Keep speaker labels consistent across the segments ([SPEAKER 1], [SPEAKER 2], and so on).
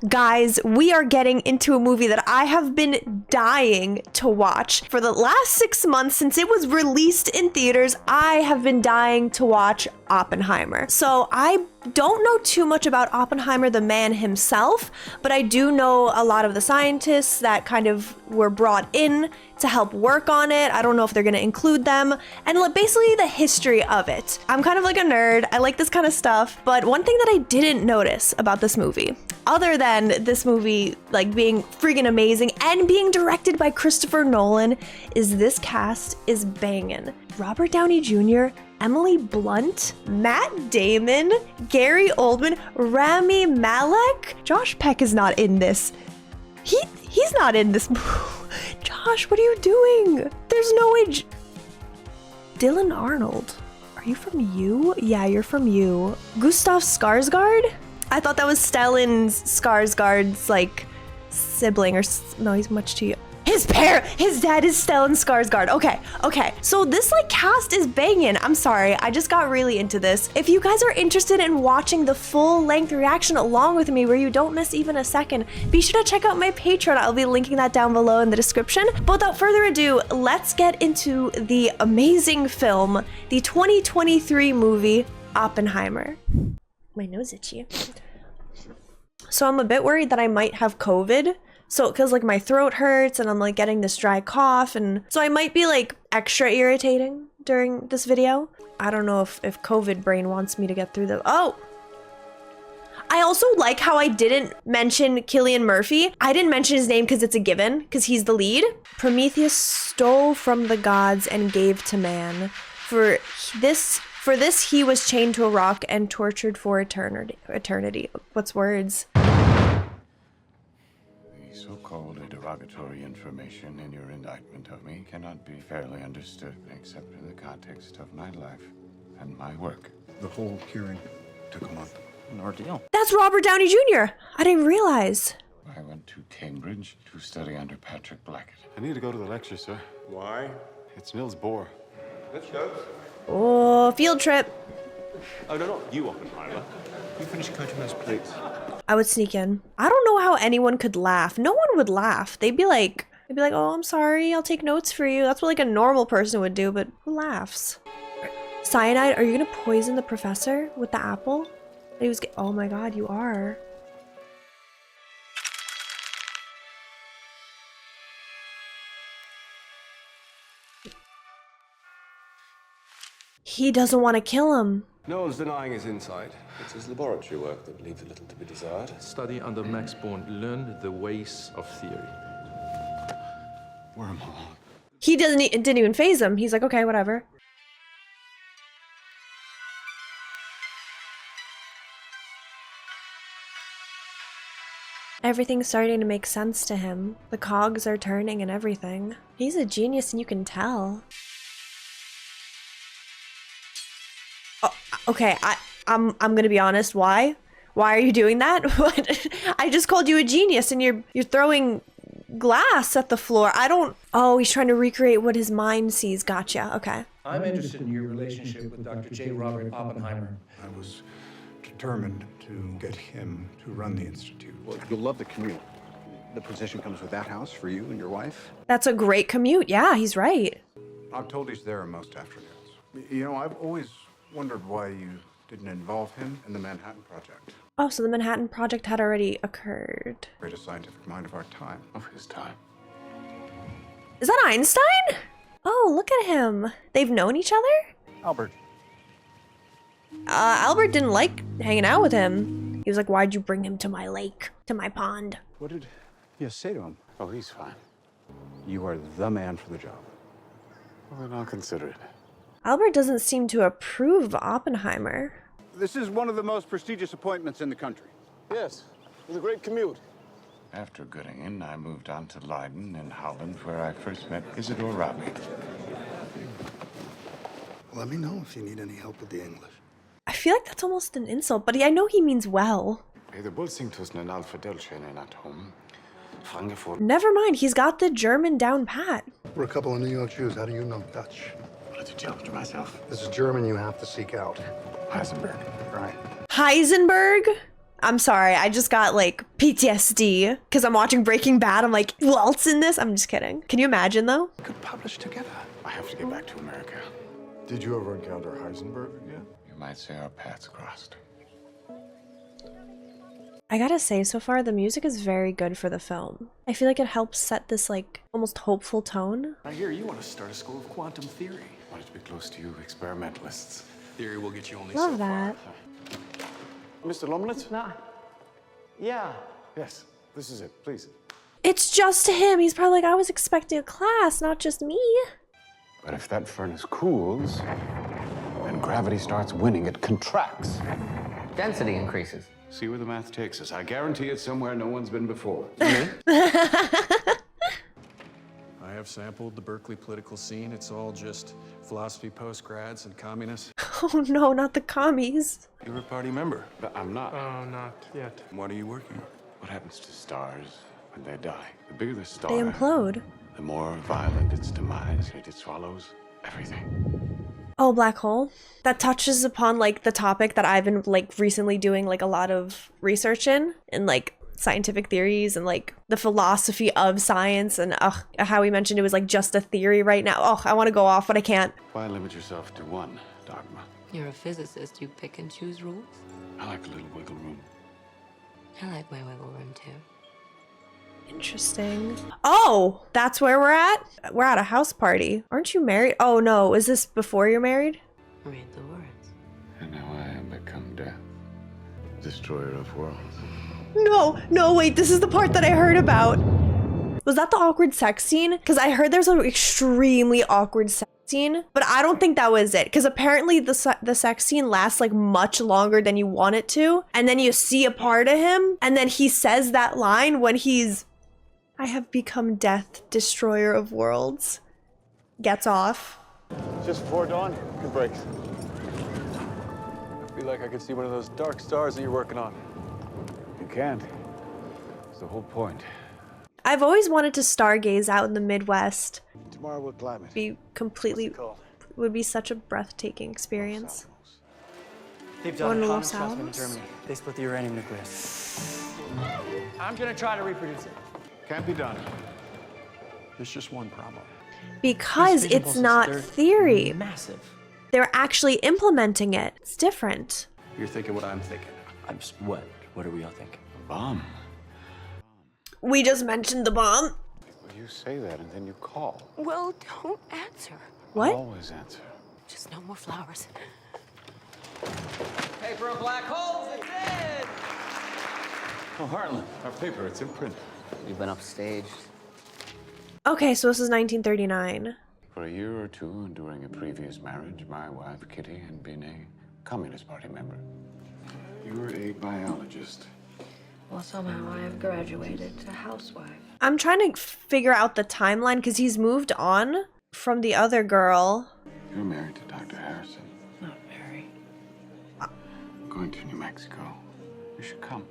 [SPEAKER 1] Guys, we are getting into a movie that I have been dying to watch. For the last 6 months since it was released in theaters, I have been dying to watch Oppenheimer. So I don't know too much about Oppenheimer, the man himself, but I do know a lot of the scientists that kind of were brought in to help work on it. I don't know if they're gonna include them, and basically the history of it. I'm kind of like a nerd. I like this kind of stuff, but one thing that I didn't notice about this movie, other than this movie like being freaking amazing and being directed by Christopher Nolan, is this cast is banging. Robert Downey Jr., Emily Blunt, Matt Damon, Gary Oldman, Rami Malek. Josh Peck is not in this. He's not in this movie. Josh, what are you doing? There's no way. Dylan Arnold, are you from You? Yeah, you're from You. Gustav Skarsgård? I thought that was Stellan Skarsgård's like sibling, or no, he's much too young. His dad is Stellan Skarsgård. Okay. So this like cast is banging. I'm sorry, I just got really into this. If you guys are interested in watching the full length reaction along with me where you don't miss even a second, be sure to check out my Patreon. I'll be linking that down below in the description. But without further ado, let's get into the amazing film, the 2023 movie, Oppenheimer. My nose itchy. So I'm a bit worried that I might have COVID. So, cause like my throat hurts and I'm like getting this dry cough, and so I might be like extra irritating during this video. I don't know if COVID brain wants me to get through the, oh! I also like how I didn't mention Cillian Murphy. I didn't mention his name because it's a given, because he's the lead. Prometheus stole from the gods and gave to man. For this he was chained to a rock and tortured for eternity. What's words?
[SPEAKER 2] So-called derogatory information in your indictment of me cannot be fairly understood except in the context of my life and my work.
[SPEAKER 3] The whole hearing took a month.
[SPEAKER 2] An ordeal.
[SPEAKER 1] That's Robert Downey Jr. I didn't realize.
[SPEAKER 2] I went to Cambridge to study under Patrick Blackett.
[SPEAKER 3] I need to go to the lecture, sir. Why? It's Niels Bohr.
[SPEAKER 4] Let's go.
[SPEAKER 1] Oh, field trip.
[SPEAKER 4] Oh, no, not you, Oppenheimer. You finish coaching those plates.
[SPEAKER 1] I would sneak in. I don't know how anyone could laugh. No one would laugh. They'd be like, oh, I'm sorry, I'll take notes for you. That's what like a normal person would do, but who laughs? Cyanide, are you gonna poison the professor with the apple? He was, oh my God, you are. He doesn't want to kill him.
[SPEAKER 4] No one's denying his insight. It's his laboratory work that leaves a little to be desired.
[SPEAKER 5] Study under Max Born. Learn the ways of theory.
[SPEAKER 3] Wormhole.
[SPEAKER 1] He it didn't even faze him. He's like, okay, whatever. Everything's starting to make sense to him. The cogs are turning and everything. He's a genius and you can tell. Okay, I'm gonna be honest. Why are you doing that? What? I just called you a genius and you're throwing glass at the floor. I don't. Oh, he's trying to recreate what his mind sees. Gotcha. Okay.
[SPEAKER 6] I'm interested in your relationship with Dr. J. Robert Oppenheimer.
[SPEAKER 3] I was determined to get him to run the institute.
[SPEAKER 7] Well, you'll love the commute. The position comes with that house for you and your wife.
[SPEAKER 1] That's a great commute. Yeah, he's right.
[SPEAKER 3] I'm told he's there most afternoons. You know, I've always wondered why you didn't involve him in the Manhattan Project.
[SPEAKER 1] Oh, so the Manhattan Project had already occurred.
[SPEAKER 3] Greatest scientific mind of our time.
[SPEAKER 2] Of his time.
[SPEAKER 1] Is that Einstein? Oh, look at him. They've known each other?
[SPEAKER 7] Albert.
[SPEAKER 1] Albert didn't like hanging out with him. He was like, why'd you bring him to my lake, to my pond?
[SPEAKER 7] What did you say to him?
[SPEAKER 2] Oh, he's fine.
[SPEAKER 7] You are the man for the job.
[SPEAKER 2] Well, then I'll consider it.
[SPEAKER 1] Albert doesn't seem to approve of Oppenheimer.
[SPEAKER 7] This is one of the most prestigious appointments in the country.
[SPEAKER 4] Yes, with a great commute.
[SPEAKER 2] After Göttingen, I moved on to Leiden in Holland, where I first met Isidore Rabi.
[SPEAKER 3] Let me know if you need any help with the English.
[SPEAKER 1] I feel like that's almost an insult, but I know he means well. Never mind, he's got the German down pat.
[SPEAKER 3] We're a couple of New York Jews. How do you know Dutch?
[SPEAKER 2] To challenge myself.
[SPEAKER 3] This is German you have to seek out.
[SPEAKER 2] Heisenberg.
[SPEAKER 3] Right.
[SPEAKER 1] Heisenberg? I'm sorry, I just got like PTSD because I'm watching Breaking Bad. I'm like, who else in this? I'm just kidding. Can you imagine though?
[SPEAKER 3] We could publish together.
[SPEAKER 2] I have to get back to America.
[SPEAKER 8] Did you ever encounter Heisenberg again?
[SPEAKER 2] You might say our paths crossed.
[SPEAKER 1] I gotta say, so far the music is very good for the film. I feel like it helps set this like almost hopeful tone.
[SPEAKER 6] I hear you want to start a school of quantum theory.
[SPEAKER 2] I wanted to be close to you experimentalists.
[SPEAKER 6] Theory will get you only
[SPEAKER 1] Love
[SPEAKER 6] so
[SPEAKER 1] that.
[SPEAKER 2] Mr. Lomnitz?
[SPEAKER 9] No. Yeah.
[SPEAKER 2] Yes, this is it, please.
[SPEAKER 1] It's just him. He's probably like, I was expecting a class, not just me.
[SPEAKER 2] But if that furnace cools, then gravity starts winning. It contracts.
[SPEAKER 9] Density increases.
[SPEAKER 2] See where the math takes us. I guarantee it's somewhere no one's been before.
[SPEAKER 3] I have sampled the Berkeley political scene. It's all just philosophy postgrads and communists.
[SPEAKER 1] Oh no, not the commies.
[SPEAKER 4] You're a party member.
[SPEAKER 2] But I'm not.
[SPEAKER 5] Oh, not yet.
[SPEAKER 4] What are you working on?
[SPEAKER 2] What happens to stars when they die? The bigger the star,
[SPEAKER 1] They implode.
[SPEAKER 2] the more violent its demise. It swallows everything.
[SPEAKER 1] Oh, black hole. That touches upon like the topic that I've been like recently doing like a lot of research in like scientific theories and like the philosophy of science and how we mentioned it was like just a theory right now. Oh, I want to go off, but I can't.
[SPEAKER 2] Why limit yourself to one dogma?
[SPEAKER 10] You're a physicist. You pick and choose rules.
[SPEAKER 2] I like a little wiggle room.
[SPEAKER 10] I like my wiggle room too.
[SPEAKER 1] Interesting. Oh, that's where we're at? We're at a house party. Aren't you married? Oh no, is this before you're married?
[SPEAKER 10] Read the words.
[SPEAKER 2] And now I am become death, destroyer of worlds.
[SPEAKER 1] No, wait, this is the part that I heard about. Was that the awkward sex scene? Because I heard there's an extremely awkward sex scene, but I don't think that was it. Because apparently the sex scene lasts like much longer than you want it to. And then you see a part of him, and then he says that line when he's, I have become death, destroyer of worlds. Gets off.
[SPEAKER 8] Just before dawn, good breaks.
[SPEAKER 3] I feel like I could see one of those dark stars that you're working on.
[SPEAKER 2] You can't. It's the whole point.
[SPEAKER 1] I've always wanted to stargaze out in the Midwest.
[SPEAKER 8] Tomorrow we'll climb it.
[SPEAKER 1] Be completely,
[SPEAKER 8] Called.
[SPEAKER 1] would be such a breathtaking experience.
[SPEAKER 6] They've
[SPEAKER 1] Going
[SPEAKER 6] done
[SPEAKER 1] to
[SPEAKER 6] a
[SPEAKER 1] Los
[SPEAKER 6] common specimen in
[SPEAKER 1] Alamos?
[SPEAKER 6] Germany. They split the uranium nucleus. I'm gonna try to reproduce it.
[SPEAKER 3] Can't be done. There's just one problem.
[SPEAKER 1] Because
[SPEAKER 6] These fission
[SPEAKER 1] it's
[SPEAKER 6] pulses,
[SPEAKER 1] not
[SPEAKER 6] they're
[SPEAKER 1] theory.
[SPEAKER 6] Massive.
[SPEAKER 1] They're actually implementing it. It's different.
[SPEAKER 3] You're thinking what I'm thinking.
[SPEAKER 6] I'm just what? What are we all thinking?
[SPEAKER 2] Bomb.
[SPEAKER 1] We just mentioned the bomb.
[SPEAKER 2] Well, you say that and then you call.
[SPEAKER 10] Well, don't answer.
[SPEAKER 1] What?
[SPEAKER 2] Always answer.
[SPEAKER 10] Just no more flowers.
[SPEAKER 6] Paper of black holes, it's in!
[SPEAKER 2] Oh, Harlan, our paper, it's in print.
[SPEAKER 9] You've been upstaged.
[SPEAKER 1] Okay, so this is 1939.
[SPEAKER 2] For a year or two during a previous marriage, my wife, Kitty, had been a Communist Party member. You were a biologist.
[SPEAKER 10] Well, somehow I have graduated to housewife.
[SPEAKER 1] I'm trying to figure out the timeline because he's moved on from the other girl.
[SPEAKER 2] You're married to Dr. Harrison.
[SPEAKER 10] Not very.
[SPEAKER 2] I'm going to New Mexico. You should come.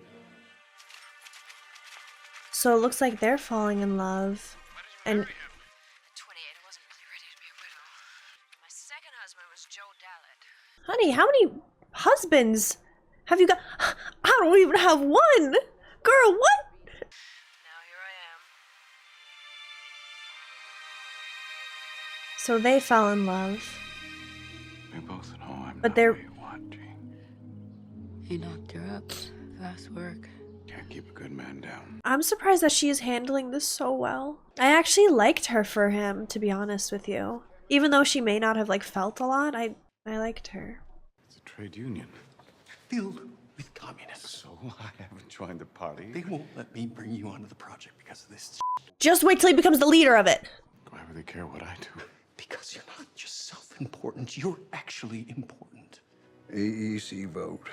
[SPEAKER 1] So it looks like they're falling in love. And
[SPEAKER 10] 28, I wasn't really ready to be a widow. My second husband was Joe Dallatt.
[SPEAKER 1] honey, how many husbands have you got? I don't even have one. Girl, what?
[SPEAKER 10] Now here I am.
[SPEAKER 1] So they fell in love.
[SPEAKER 2] We both know I'm
[SPEAKER 1] But
[SPEAKER 2] not
[SPEAKER 1] they're-
[SPEAKER 2] where you want, Jean.
[SPEAKER 10] He knocked her up. Fast work.
[SPEAKER 2] Can't keep a good man down.
[SPEAKER 1] I'm surprised that she is handling this so well. I actually liked her for him, to be honest with you. Even though she may not have like felt a lot, I liked her.
[SPEAKER 2] It's a trade union.
[SPEAKER 3] Filled with communists.
[SPEAKER 2] So I haven't joined the party.
[SPEAKER 3] They won't let me bring you onto the project because of this.
[SPEAKER 1] Just wait till he becomes the leader of it.
[SPEAKER 2] Why would they care what I do?
[SPEAKER 3] Because you're not just self-important, you're actually important.
[SPEAKER 7] AEC vote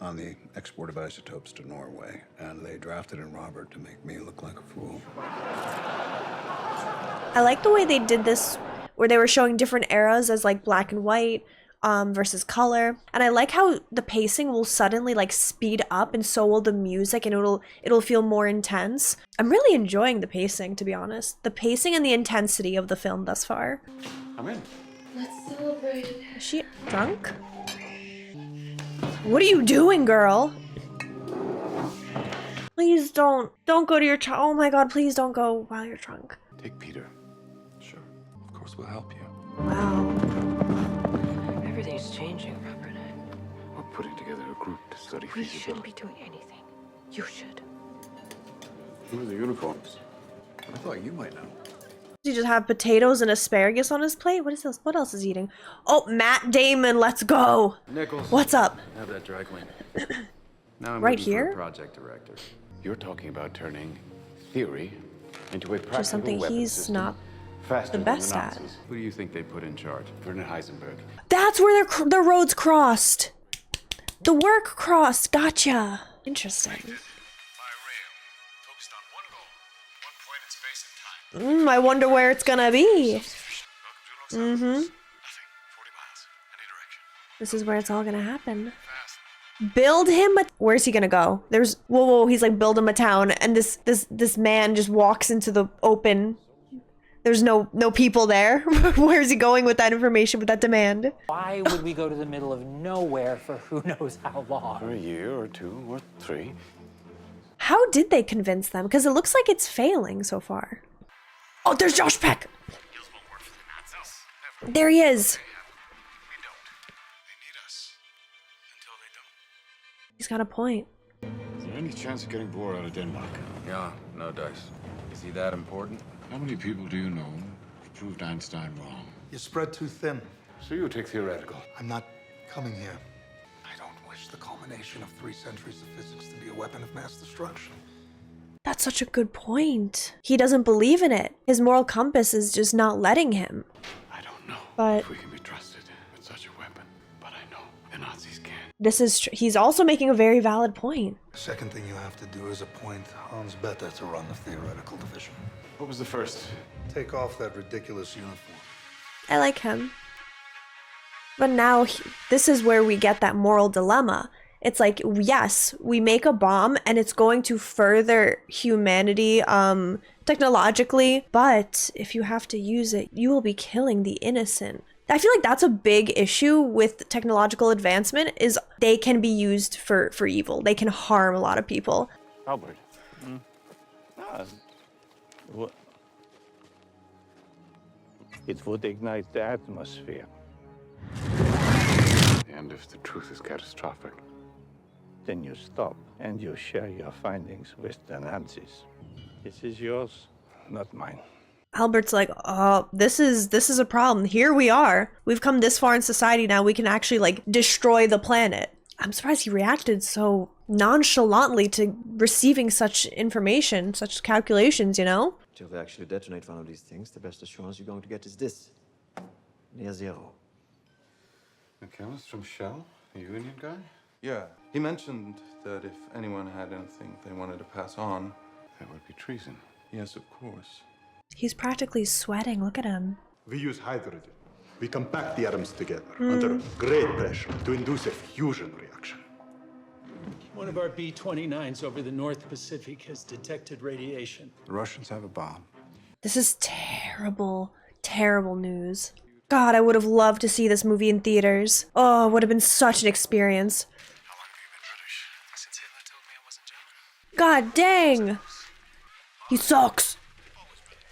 [SPEAKER 7] on the export of isotopes to Norway, and they drafted in Robert to make me look like a fool.
[SPEAKER 1] I like the way they did this, where they were showing different eras as like black and white versus color. And I like how the pacing will suddenly like speed up, and so will the music, and it'll feel more intense. I'm really enjoying the pacing, to be honest. The pacing and the intensity of the film thus far.
[SPEAKER 2] I'm in.
[SPEAKER 10] Let's celebrate.
[SPEAKER 1] Is she drunk? What are you doing, girl? Please don't. Don't go to your trunk. Oh my god, please don't go while you're drunk.
[SPEAKER 2] Take Peter.
[SPEAKER 4] Sure. Of course, we'll help you.
[SPEAKER 1] Wow.
[SPEAKER 10] Everything's changing, Robert.
[SPEAKER 2] We're putting together a group to study
[SPEAKER 10] We
[SPEAKER 2] feasibility.
[SPEAKER 10] shouldn't be doing anything. You should.
[SPEAKER 2] Who are the uniforms?
[SPEAKER 7] I thought you might know.
[SPEAKER 1] Does he just have potatoes and asparagus on his plate? What is this? What else is he eating? Oh, Matt Damon, let's go.
[SPEAKER 5] Nichols.
[SPEAKER 1] What's up?
[SPEAKER 5] Have that dry clean. Now I'm
[SPEAKER 1] Right
[SPEAKER 5] looking
[SPEAKER 1] here?
[SPEAKER 5] for a project director.
[SPEAKER 2] You're talking about turning theory into a practical
[SPEAKER 1] Just something
[SPEAKER 2] weapon
[SPEAKER 1] he's
[SPEAKER 2] system
[SPEAKER 1] not
[SPEAKER 2] faster
[SPEAKER 1] the
[SPEAKER 2] than
[SPEAKER 1] best
[SPEAKER 2] the
[SPEAKER 1] at.
[SPEAKER 2] Nazis.
[SPEAKER 5] Who do you think they put in charge?
[SPEAKER 2] Werner Heisenberg.
[SPEAKER 1] That's where their roads crossed. The work crossed. Gotcha. Interesting.
[SPEAKER 2] By rail, focused on one goal, one point in space and time.
[SPEAKER 1] I wonder where it's gonna be.
[SPEAKER 2] Welcome to Los Alamos. Nothing. 40 miles. Any direction.
[SPEAKER 1] This is where it's all gonna happen.
[SPEAKER 2] Fast.
[SPEAKER 1] Build him a— where's he gonna go? There's— whoa, he's like, build him a town, and this man just walks into the open. There's no people there. Where's he going with that information, with that demand?
[SPEAKER 6] Why would we go to the middle of nowhere for who knows how long?
[SPEAKER 2] For a year or 2 or 3.
[SPEAKER 1] How did they convince them? Because it looks like it's failing so far. Oh, there's Josh Peck. There he is.
[SPEAKER 2] We don't. They need us. Until they don't.
[SPEAKER 1] He's got a point.
[SPEAKER 2] Is there any chance of getting Bohr out of Denmark?
[SPEAKER 5] Yeah, no dice. Is he that important?
[SPEAKER 2] How many people do you know who proved Einstein wrong?
[SPEAKER 3] You spread too thin.
[SPEAKER 2] So you take theoretical.
[SPEAKER 3] I'm not coming here. I don't wish the culmination of 3 centuries of physics to be a weapon of mass destruction.
[SPEAKER 1] That's such a good point. He doesn't believe in it. His moral compass is just not letting him.
[SPEAKER 2] I don't know
[SPEAKER 1] But-
[SPEAKER 2] if we can be trusted with such a weapon, but I know the Nazis can.
[SPEAKER 1] This is he's also making a very valid point.
[SPEAKER 3] The second thing you have to do is appoint Hans Bethe to run the theoretical division.
[SPEAKER 2] What was the first?
[SPEAKER 3] Take off that ridiculous uniform.
[SPEAKER 1] I like him. But now this is where we get that moral dilemma. It's like, yes, we make a bomb and it's going to further humanity technologically, but if you have to use it, you will be killing the innocent. I feel like that's a big issue with technological advancement, is they can be used for evil. They can harm a lot of people.
[SPEAKER 8] Albert. It would ignite the atmosphere.
[SPEAKER 2] And if the truth is catastrophic,
[SPEAKER 8] Then you stop and you share your findings with the Nazis. This is yours, not mine.
[SPEAKER 1] Albert's like, oh, this is a problem. Here we are. We've come this far in society now. We can actually like destroy the planet. I'm surprised he reacted so nonchalantly to receiving such information, such calculations, you know?
[SPEAKER 11] Till they actually detonate one of these things, the best assurance you're going to get is this. Near zero.
[SPEAKER 2] the chemist from Shell, the union guy?
[SPEAKER 4] Yeah, he mentioned that if anyone had anything they wanted to pass on.
[SPEAKER 2] That would be treason.
[SPEAKER 4] Yes, of course.
[SPEAKER 1] He's practically sweating. Look at him.
[SPEAKER 8] We use hydrogen. We compact the atoms together under great pressure to induce a fusion reaction.
[SPEAKER 12] One of our B-29s over the North Pacific has detected radiation.
[SPEAKER 3] The Russians have a bomb.
[SPEAKER 1] This is terrible, terrible news. God, I would have loved to see this movie in theaters. Oh, it would have been such an experience.
[SPEAKER 2] How long have you been British?
[SPEAKER 10] Since Hitler told me I wasn't German.
[SPEAKER 1] God dang! He sucks.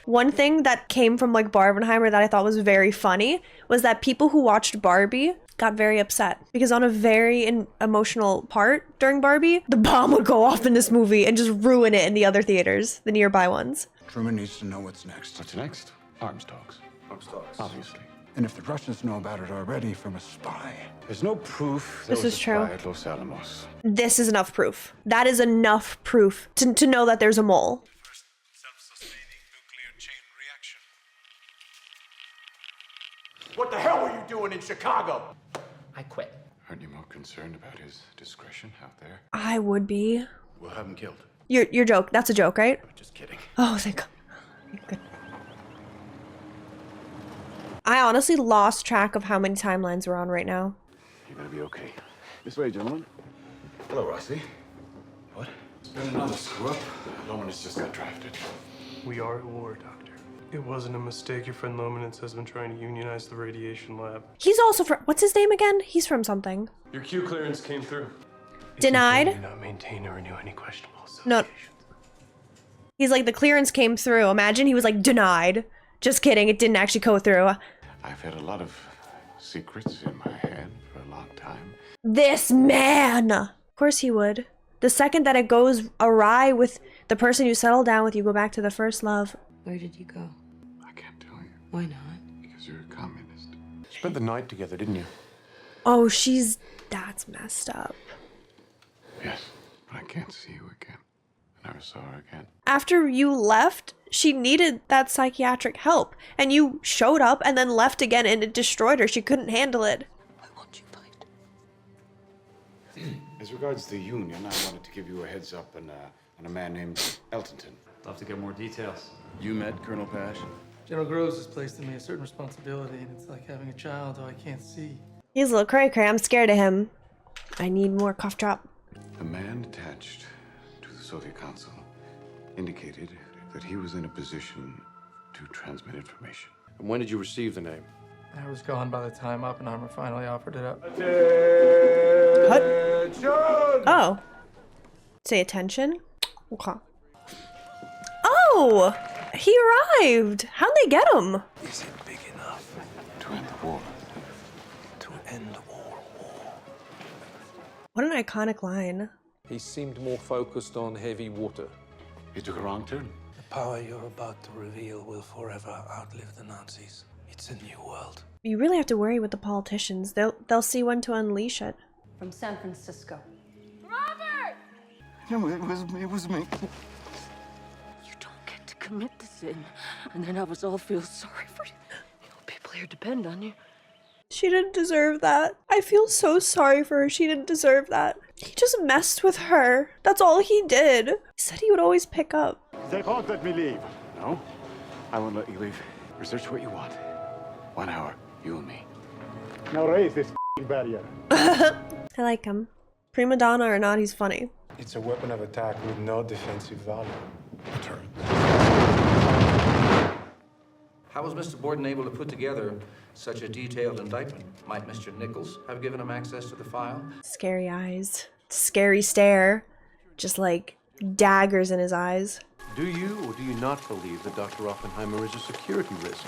[SPEAKER 1] One thing that came from like Barbenheimer that I thought was very funny was that people who watched Barbie got very upset because on a very emotional part during Barbie, the bomb would go off in this movie and just ruin it in the other theaters, the nearby ones.
[SPEAKER 3] Truman needs to know what's next.
[SPEAKER 2] What's next? Arms talks.
[SPEAKER 4] Arms talks.
[SPEAKER 2] Obviously.
[SPEAKER 3] And if the Russians know about it already from a spy.
[SPEAKER 2] There's no proof
[SPEAKER 1] This
[SPEAKER 2] there was
[SPEAKER 1] is
[SPEAKER 2] a
[SPEAKER 1] true.
[SPEAKER 2] spy at Los Alamos.
[SPEAKER 1] This is enough proof. That is enough proof to know that there's a mole.
[SPEAKER 8] First self-sustaining nuclear chain reaction.
[SPEAKER 6] What the hell were you doing in Chicago? I quit.
[SPEAKER 2] Aren't you more concerned about his discretion out there?
[SPEAKER 1] I would be.
[SPEAKER 2] We'll have him killed.
[SPEAKER 1] Your joke. That's a joke, right?
[SPEAKER 2] Just kidding.
[SPEAKER 1] Oh, thank God. Good. I honestly lost track of how many timelines we're on right now.
[SPEAKER 2] You're gonna be okay. This way, gentlemen. Hello, Rossi. What? It's been another screw-up. Lomanitz just got drafted.
[SPEAKER 13] We are at war, Doctor. It wasn't a mistake. Your friend Lomanitz has been trying to unionize the radiation lab.
[SPEAKER 1] He's also from— what's his name again? He's from something.
[SPEAKER 13] Your Q clearance came through.
[SPEAKER 1] Denied.
[SPEAKER 13] Not maintain or renew any questionable
[SPEAKER 1] No. He's like, the clearance came through. Imagine he was like, denied. Just kidding, it didn't actually go through.
[SPEAKER 2] I've had a lot of secrets in my head for a long time.
[SPEAKER 1] This man! Of course he would. The second that it goes awry with the person you settle down with, you go back to the first love.
[SPEAKER 10] Where did you go?
[SPEAKER 2] I can't tell you.
[SPEAKER 10] Why not?
[SPEAKER 2] Because you're a communist.
[SPEAKER 3] Spent the night together, didn't you?
[SPEAKER 1] Oh, that's messed up.
[SPEAKER 2] Yes, but I can't see you again. I never saw her again.
[SPEAKER 1] After you left, she needed that psychiatric help. And you showed up and then left again and it destroyed her. She couldn't handle it.
[SPEAKER 10] Why won't you fight?
[SPEAKER 2] As regards the union, I wanted to give you a heads up on a man named Eltonton.
[SPEAKER 6] I'll have to get more details.
[SPEAKER 4] You met Colonel Pash?
[SPEAKER 13] General Groves has placed on me a certain responsibility, and it's like having a child who I can't see.
[SPEAKER 1] He's a little cray-cray. I'm scared of him. I need more cough drop.
[SPEAKER 2] A man attached to the Soviet consul indicated that he was in a position to transmit information.
[SPEAKER 5] And when did you receive the name?
[SPEAKER 13] I was gone by the time Oppenheimer finally offered it up.
[SPEAKER 1] Oh. Say attention? Okay. Oh! He arrived! How'd they get him?
[SPEAKER 13] Is it big enough
[SPEAKER 2] To end the war.
[SPEAKER 13] to end all war?
[SPEAKER 1] What an iconic line.
[SPEAKER 5] He seemed more focused on heavy water.
[SPEAKER 2] He took a wrong turn.
[SPEAKER 13] The power you're about to reveal will forever outlive the Nazis. It's a new world.
[SPEAKER 1] You really have to worry with the politicians. They'll see when to unleash it.
[SPEAKER 10] From San Francisco.
[SPEAKER 2] No, it was me.
[SPEAKER 10] You don't get to commit the sin and then have us all feel sorry for you. You know, people here depend on you.
[SPEAKER 1] She didn't deserve that. I feel so sorry for her. She didn't deserve that. He just messed with her. That's all he did. He said he would always pick up.
[SPEAKER 2] They won't let me leave. No, I won't let you leave. Research what you want. 1 hour, you and me.
[SPEAKER 3] Now raise this barrier.
[SPEAKER 1] I like him. Prima donna or not, he's funny.
[SPEAKER 13] It's a weapon of attack with no defensive value.
[SPEAKER 6] How was Mr. Borden able to put together such a detailed indictment? Might Mr. Nichols have given him access to the file?
[SPEAKER 1] Scary eyes. Scary stare. Just like daggers in his eyes.
[SPEAKER 5] Do you or do you not believe that Dr. Oppenheimer is a security risk?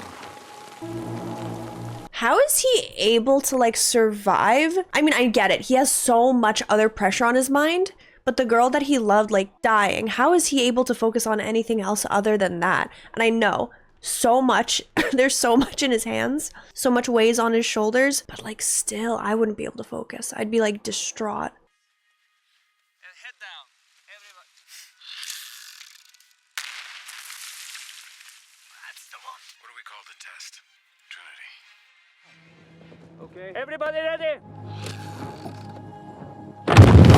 [SPEAKER 1] How is he able to like survive? I mean, I get it. He has so much other pressure on his mind, but the girl that he loved like dying, how is he able to focus on anything else other than that? And I know so much, there's so much in his hands, so much weighs on his shoulders, but like still, I wouldn't be able to focus. I'd be like distraught.
[SPEAKER 6] Head down, everybody.
[SPEAKER 2] That's the one. What do we call the test? Trinity.
[SPEAKER 6] Okay. Everybody ready?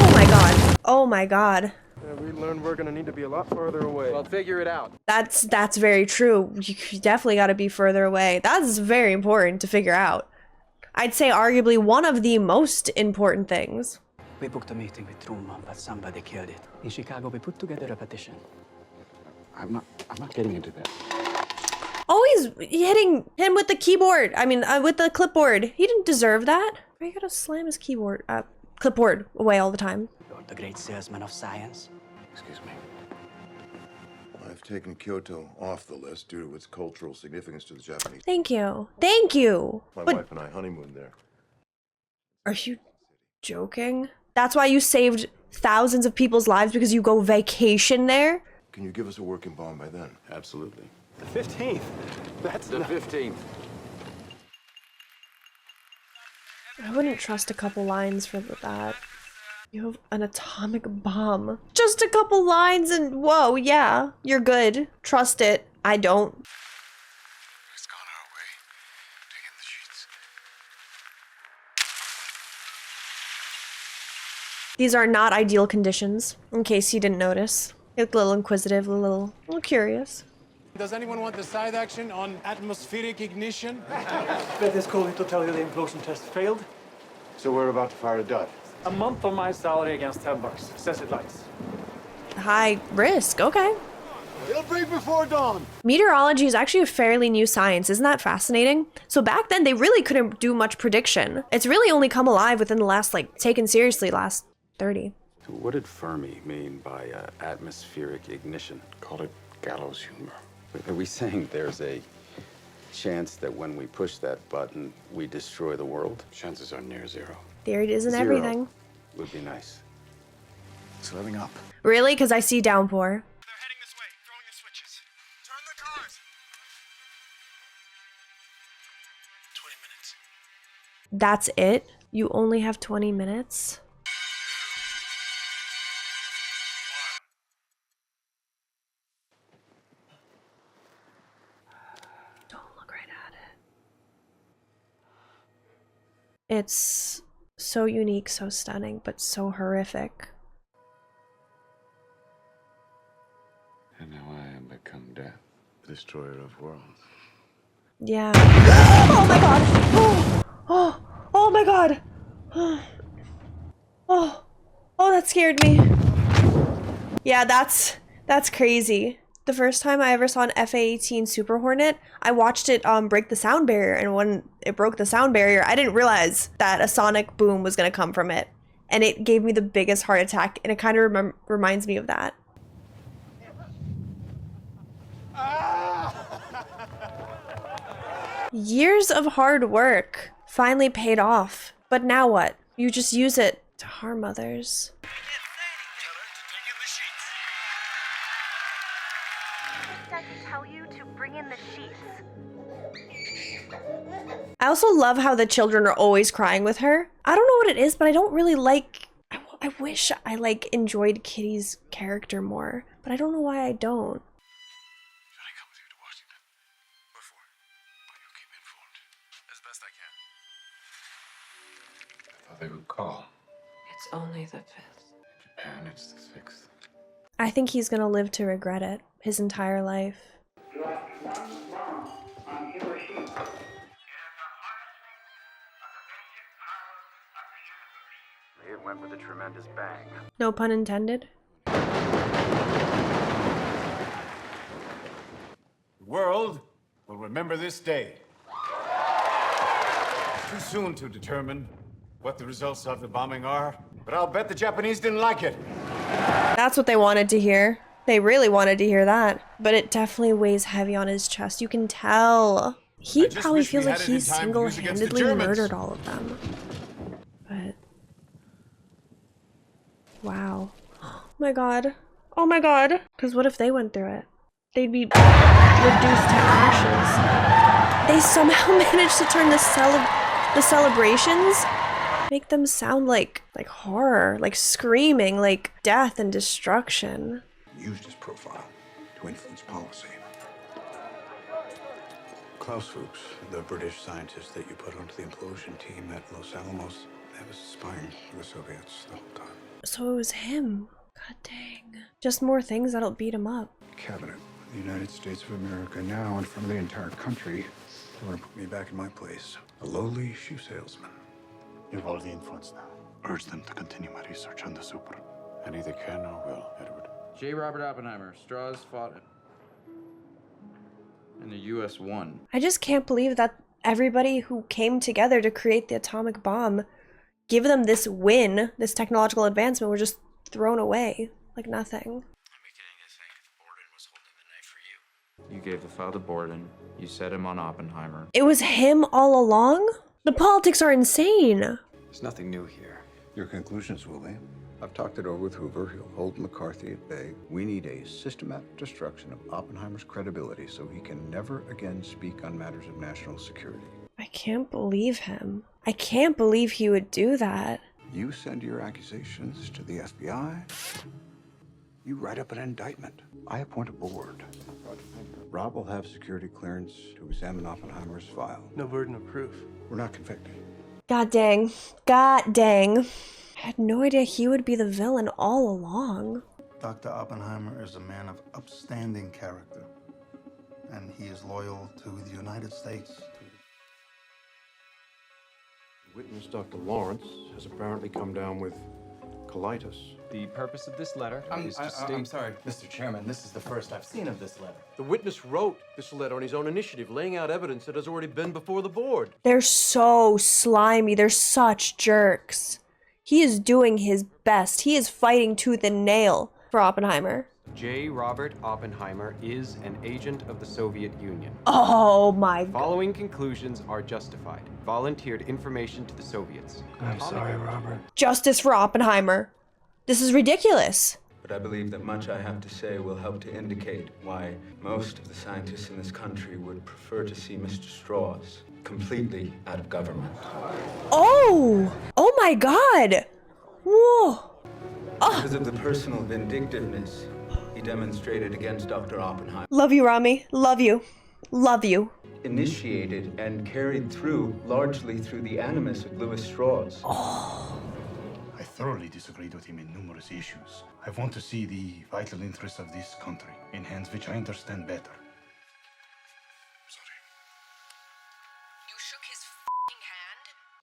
[SPEAKER 1] Oh my god. Oh my god.
[SPEAKER 13] Yeah, we learned we're gonna need to be a lot further away.
[SPEAKER 6] Well, figure it out.
[SPEAKER 1] That's very true. You definitely got to be further away. That's very important to figure out. I'd say arguably one of the most important things.
[SPEAKER 14] We booked a meeting with Truman, but somebody killed it. In Chicago, we put together a petition.
[SPEAKER 2] I'm not getting into that.
[SPEAKER 1] Always hitting him with the keyboard. I mean, with the clipboard. He didn't deserve that. Why you gotta slam his clipboard away all the time?
[SPEAKER 14] You're the great salesman of science.
[SPEAKER 2] Excuse me.
[SPEAKER 15] I've taken Kyoto off the list due to its cultural significance to the Japanese.
[SPEAKER 1] Thank you. Thank you.
[SPEAKER 15] My
[SPEAKER 1] But
[SPEAKER 15] wife and I honeymooned there.
[SPEAKER 1] are you joking? That's why you saved thousands of people's lives, because you go vacation there?
[SPEAKER 15] Can you give us a working bomb by then?
[SPEAKER 2] Absolutely.
[SPEAKER 13] The 15th. That's
[SPEAKER 6] The 15th.
[SPEAKER 1] I wouldn't trust a couple lines for that. You have an atomic bomb. Just a couple lines and whoa, yeah, you're good. Trust it. I don't.
[SPEAKER 2] It's gone our way. Taking the sheets.
[SPEAKER 1] These are not ideal conditions, in case you didn't notice. You look a little inquisitive, a little curious.
[SPEAKER 16] Does anyone want the side action on atmospheric ignition?
[SPEAKER 6] Beth is calling to tell you the implosion test failed.
[SPEAKER 3] So we're about to fire a dud.
[SPEAKER 6] A month of my salary against $10. Says it lights.
[SPEAKER 1] High risk, okay.
[SPEAKER 16] It'll break before dawn.
[SPEAKER 1] Meteorology is actually a fairly new science. Isn't that fascinating? So back then, they really couldn't do much prediction. It's really only come alive within the last, taken seriously last 30.
[SPEAKER 17] So what did Fermi mean by atmospheric ignition?
[SPEAKER 2] Call it gallows humor.
[SPEAKER 17] Are we saying there's a chance that when we push that button, we destroy the world?
[SPEAKER 2] Chances are near zero.
[SPEAKER 1] Theory isn't
[SPEAKER 17] Zero
[SPEAKER 1] everything.
[SPEAKER 17] would be nice.
[SPEAKER 7] It's loading up.
[SPEAKER 1] Really? Because I see downpour. That's it? You only have 20 minutes? Don't look right at it. It's so unique, so stunning, but so horrific.
[SPEAKER 2] And now I am become death, destroyer of worlds.
[SPEAKER 1] Yeah. Oh my god! Oh my god! Oh, that scared me. Yeah, that's crazy. The first time I ever saw an FA-18 Super Hornet, I watched it break the sound barrier, and when it broke the sound barrier, I didn't realize that a sonic boom was gonna come from it. And it gave me the biggest heart attack, and it kind of reminds me of that. Years of hard work finally paid off. But now what? You just use it to harm others. I also love how the children are always crying with her. I don't know what it is, but I don't really like... I wish I enjoyed Kitty's character more, but I don't know why I don't.
[SPEAKER 2] They would call.
[SPEAKER 10] It's only the 5th.
[SPEAKER 2] Japan, it's the 6th.
[SPEAKER 1] I think he's gonna live to regret it his entire life.
[SPEAKER 17] It went with a tremendous bang.
[SPEAKER 1] No pun intended.
[SPEAKER 16] The world will remember this day. It's too soon to determine what the results of the bombing are, but I'll bet the Japanese didn't like it.
[SPEAKER 1] That's what they wanted to hear. They really wanted to hear that. But it definitely weighs heavy on his chest. You can tell. He probably feels like he single-handedly murdered all of them. But... wow. Oh my god. Oh my god. Because what if they went through it? They'd be reduced to ashes. They somehow managed to turn the celebrations, make them sound like horror, like screaming, like death and destruction.
[SPEAKER 7] Used his profile to influence policy. Klaus Fuchs, the British scientist that you put onto the implosion team at Los Alamos, that was spying for the Soviets the whole time.
[SPEAKER 1] So it was him. God dang. Just more things that'll beat him up.
[SPEAKER 7] Cabinet of the United States of America now in front of the entire country. They want to put me back in my place. A lowly shoe salesman.
[SPEAKER 15] You have all the influence now. Urge them to continue my research on the super.
[SPEAKER 2] I neither can nor will, Edward.
[SPEAKER 5] J. Robert Oppenheimer, Strauss fought and the U.S. won.
[SPEAKER 1] I just can't believe that everybody who came together to create the atomic bomb, give them this win, this technological advancement, were just thrown away like nothing.
[SPEAKER 5] You gave the file to Borden. You set him on Oppenheimer.
[SPEAKER 1] It was him all along? The politics are insane.
[SPEAKER 7] There's nothing new here. Your conclusions will be. I've talked it over with Hoover. He'll hold McCarthy at bay. We need a systematic destruction of Oppenheimer's credibility so he can never again speak on matters of national security.
[SPEAKER 1] I can't believe him. I can't believe he would do that.
[SPEAKER 7] You send your accusations to the FBI. You write up an indictment. I appoint a board. Rob will have security clearance to examine Oppenheimer's file.
[SPEAKER 13] No burden of proof.
[SPEAKER 7] We're not convicted.
[SPEAKER 1] God dang. God dang. I had no idea he would be the villain all along.
[SPEAKER 18] Dr. Oppenheimer is a man of upstanding character, and he is loyal to the United States.
[SPEAKER 3] Witness Dr. Lawrence has apparently come down with colitis.
[SPEAKER 19] The purpose of this letter is to state...
[SPEAKER 11] I'm sorry, Mr. Chairman, this is the first I've seen of this letter.
[SPEAKER 20] The witness wrote this letter on his own initiative, laying out evidence that has already been before the board.
[SPEAKER 1] They're so slimy. They're such jerks. He is doing his best. He is fighting tooth and nail for Oppenheimer.
[SPEAKER 19] J. Robert Oppenheimer is an agent of the Soviet Union.
[SPEAKER 1] Oh my God.
[SPEAKER 19] Following conclusions are justified. Volunteered information to the Soviets.
[SPEAKER 13] I'm sorry, Robert.
[SPEAKER 1] Justice for Oppenheimer. This is ridiculous.
[SPEAKER 21] But I believe that much I have to say will help to indicate why most of the scientists in this country would prefer to see Mr. Strauss completely out of government.
[SPEAKER 1] Oh! Oh my God! Whoa!
[SPEAKER 21] Because of the personal vindictiveness he demonstrated against Dr. Oppenheimer.
[SPEAKER 1] Love you, Rami. Love you. Love you.
[SPEAKER 21] Initiated and carried through largely through the animus of Louis Strauss.
[SPEAKER 18] I thoroughly disagreed with him in numerous issues. I want to see the vital interests of this country in hands which I understand better.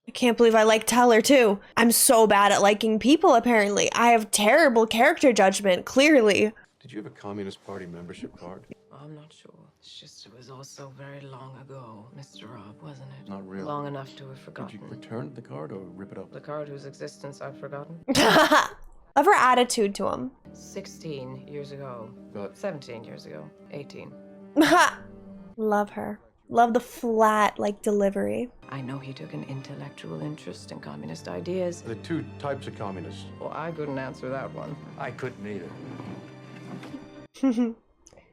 [SPEAKER 1] I can't believe I like Teller too. I'm so bad at liking people, apparently. I have terrible character judgment, clearly.
[SPEAKER 4] Did you have a Communist Party membership card?
[SPEAKER 10] I'm not sure. It's just it was all so very long ago, Mr. Rob, wasn't it?
[SPEAKER 4] Not really.
[SPEAKER 10] Long enough to have forgotten.
[SPEAKER 4] Did you return the card or rip it up?
[SPEAKER 10] The card whose existence I've forgotten.
[SPEAKER 1] Love her attitude to him.
[SPEAKER 10] 16 years ago.
[SPEAKER 4] But
[SPEAKER 10] 17 years ago. 18.
[SPEAKER 1] Love her. Love the flat, like, delivery.
[SPEAKER 10] I know he took an intellectual interest in communist ideas.
[SPEAKER 4] There are two types of communists.
[SPEAKER 10] Well, I couldn't answer that one.
[SPEAKER 4] I couldn't either.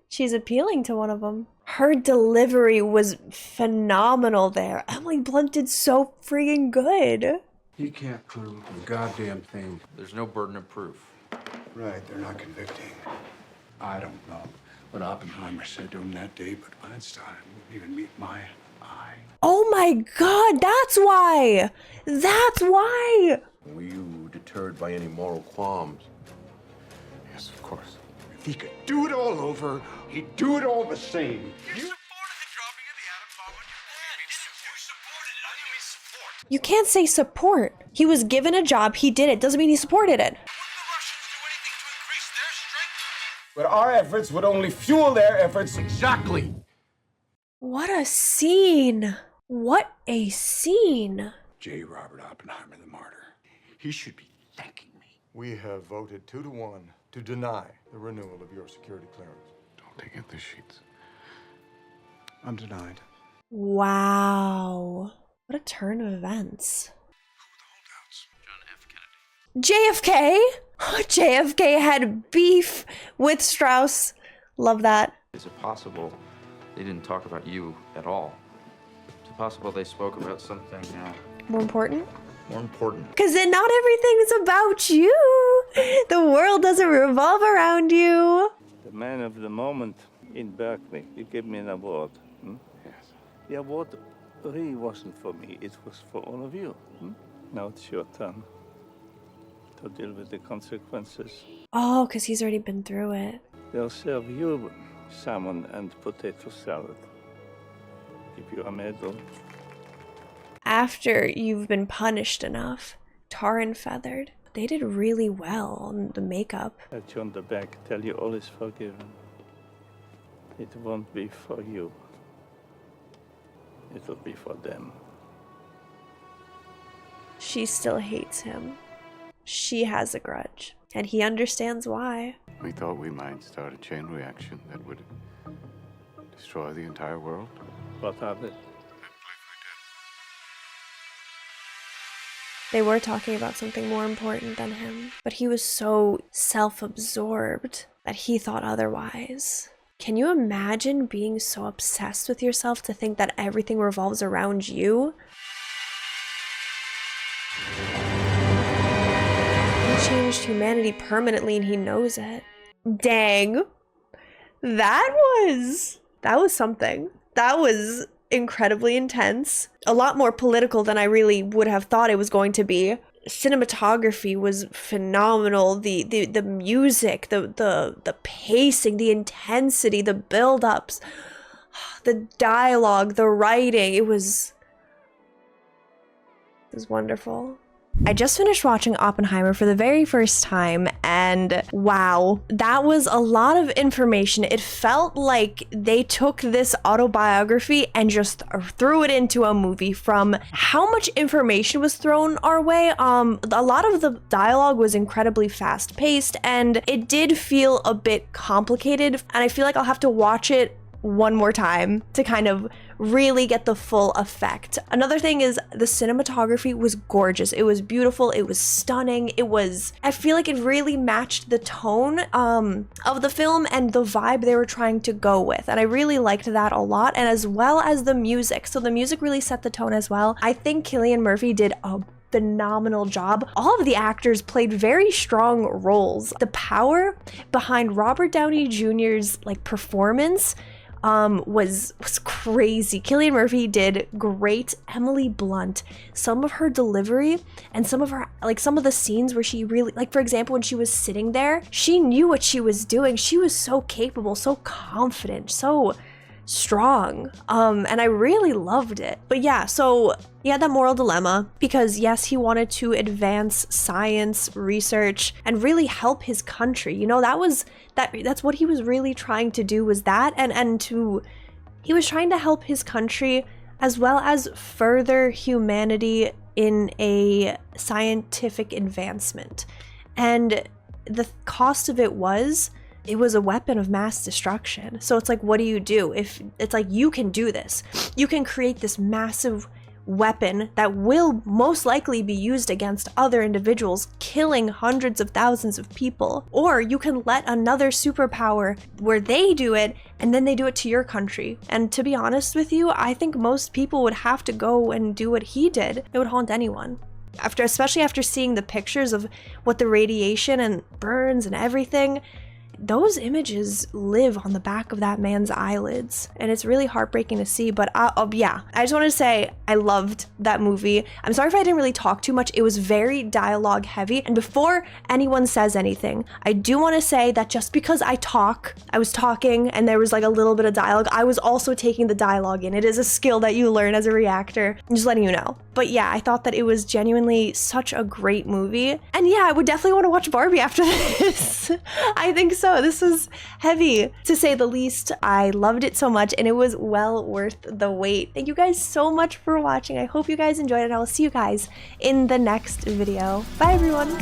[SPEAKER 1] She's appealing to one of them. Her delivery was phenomenal there. Emily Blunt did so freaking good.
[SPEAKER 3] He can't prove a goddamn thing.
[SPEAKER 5] There's no burden of proof.
[SPEAKER 3] Right, they're not convicting. I don't know what Oppenheimer said to him that day, but by this time, it wouldn't even meet my eye.
[SPEAKER 1] Oh my God, that's why! That's why!
[SPEAKER 4] Were you deterred by any moral qualms?
[SPEAKER 2] Yes, of course.
[SPEAKER 3] If he could do it all over, he'd do it all the same.
[SPEAKER 1] You can't say support. He was given a job, he did it. Doesn't mean he supported it.
[SPEAKER 16] But our efforts would only fuel their efforts. Exactly.
[SPEAKER 1] What a scene. What a scene.
[SPEAKER 3] J. Robert Oppenheimer, the martyr. He should be thanking me.
[SPEAKER 15] We have voted 2-1 to deny the renewal of your security clearance.
[SPEAKER 2] Don't they get the sheets?
[SPEAKER 3] I'm denied.
[SPEAKER 1] Wow. What a turn of events. JFK? JFK had beef with Strauss. Love that.
[SPEAKER 5] Is it possible they didn't talk about you at all? Is it possible they spoke about something
[SPEAKER 1] More important?
[SPEAKER 5] more important?
[SPEAKER 1] Because then not everything's about you. The world doesn't revolve around you.
[SPEAKER 8] The man of the moment in Berkeley, you gave me an award.
[SPEAKER 2] Yes.
[SPEAKER 8] The award really wasn't for me, it was for all of you. Now it's your turn to deal with the consequences.
[SPEAKER 1] Oh, because he's already been through it.
[SPEAKER 8] They'll serve you salmon and potato salad. Give you a medal.
[SPEAKER 1] After you've been punished enough, tar and feathered, they did really well on the makeup.
[SPEAKER 8] Pat you on the back, tell you all is forgiven. It won't be for you. It'll be for them.
[SPEAKER 1] She still hates him. She has a grudge, and he understands why.
[SPEAKER 2] We thought we might start a chain reaction that would destroy the entire world.
[SPEAKER 8] What of it?
[SPEAKER 1] They were talking about something more important than him, but he was so self-absorbed that he thought otherwise. Can you imagine being so obsessed with yourself to think that everything revolves around you? He changed humanity permanently and he knows it. Dang. That was something. That was incredibly intense. A lot more political than I really would have thought it was going to be. Cinematography was phenomenal. The music, the pacing, the intensity, the build-ups, the dialogue, the writing, it was wonderful. I just finished watching Oppenheimer for the very first time, and wow, that was a lot of information. It felt like they took this autobiography and just threw it into a movie from how much information was thrown our way. A lot of the dialogue was incredibly fast-paced, and it did feel a bit complicated, and I feel like I'll have to watch it one more time to kind of really get the full effect. Another thing is the cinematography was gorgeous. It was beautiful. It was stunning. I feel like it really matched the tone of the film and the vibe they were trying to go with. And I really liked that a lot. And as well as the music. So the music really set the tone as well. I think Cillian Murphy did a phenomenal job. All of the actors played very strong roles. The power behind Robert Downey Jr.'s like performance was crazy. Cillian Murphy did great. Emily Blunt, some of her delivery and some of the scenes where she really, like for example, when she was sitting there, she knew what she was doing. She was so capable, so confident, so strong. And I really loved it. But yeah, so he had that moral dilemma because yes, he wanted to advance science, research, and really help his country. You know, that's what he was really trying to do, was that, he was trying to help his country as well as further humanity in a scientific advancement. And the cost of it was a weapon of mass destruction. So it's like, what do you do? If it's like, you can do this, you can create this massive weapon that will most likely be used against other individuals, killing hundreds of thousands of people. Or you can let another superpower where they do it and then they do it to your country. And to be honest with you, I think most people would have to go and do what he did. It would haunt anyone. Especially after seeing the pictures of what the radiation and burns and everything, those images live on the back of that man's eyelids, and it's really heartbreaking to see. But yeah, I just wanted to say I loved that movie. I'm sorry if I didn't really talk too much. It was very dialogue heavy. And before anyone says anything, I do want to say that just because I was talking and there was like a little bit of dialogue, I was also taking the dialogue in. It is a skill that you learn as a reactor. I'm just letting you know. But yeah, I thought that it was genuinely such a great movie. And yeah, I would definitely want to watch Barbie after this. I think so. This was heavy, to say the least. I loved it so much, and it was well worth the wait. Thank you guys so much for watching. I hope you guys enjoyed it. I will see you guys in the next video. Bye, everyone.